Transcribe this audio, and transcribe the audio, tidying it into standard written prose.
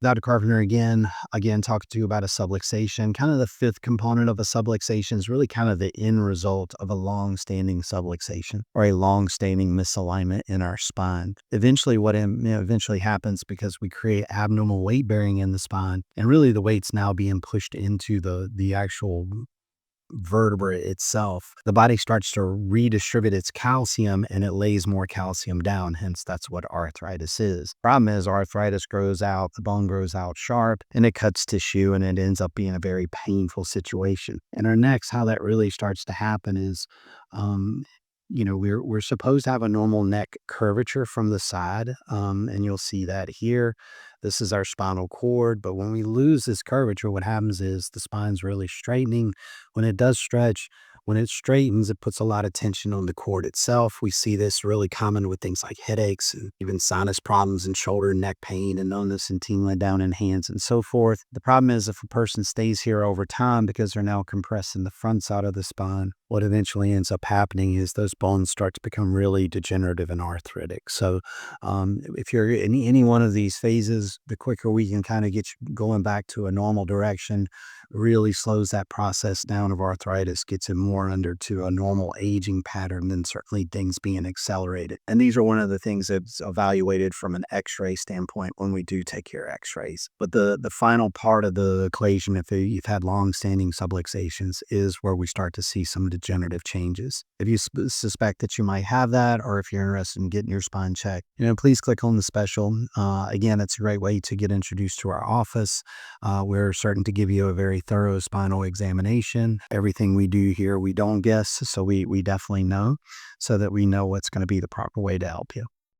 Dr. Carpenter again, talking to you about a subluxation. Kind of the fifth component of a subluxation is really kind of the end result of a long-standing subluxation or a long-standing misalignment in our spine. Eventually, eventually happens because we create abnormal weight bearing in the spine, and really the weight's now being pushed into the actual vertebra itself. The body starts to redistribute its calcium and it lays more calcium down. Hence, that's what arthritis is. Problem is, arthritis grows out, the bone grows out sharp, and it cuts tissue, and it ends up being a very painful situation. And our next, how that really starts to happen is, um, we're supposed to have a normal neck curvature from the side, and you'll see that here. This is our spinal cord, but when we lose this curvature, what happens is the spine's really straightening. When it does stretch, when it straightens, it puts a lot of tension on the cord itself. We see this really common with things like headaches and even sinus problems and shoulder and neck pain and numbness and tingling down in hands and so forth. The problem is if a person stays here over time because they're now compressing the front side of the spine, what eventually ends up happening is those bones start to become really degenerative and arthritic. So if you're in any one of these phases, the quicker we can kind of get you going back to a normal direction, really slows that process down of arthritis, gets it more under to a normal aging pattern than certainly things being accelerated. And these are one of the things that's evaluated from an x-ray standpoint when we do take your x-rays. But the final part of the equation, if you've had long-standing subluxations, is where we start to see some degenerative changes. If you suspect that you might have that, or if you're interested in getting your spine checked, please click on the special. Again, it's a great way to get introduced to our office. We're certain to give you a very thorough spinal examination. Everything we do here, we don't guess, so we definitely know, so that we know what's going to be the proper way to help you.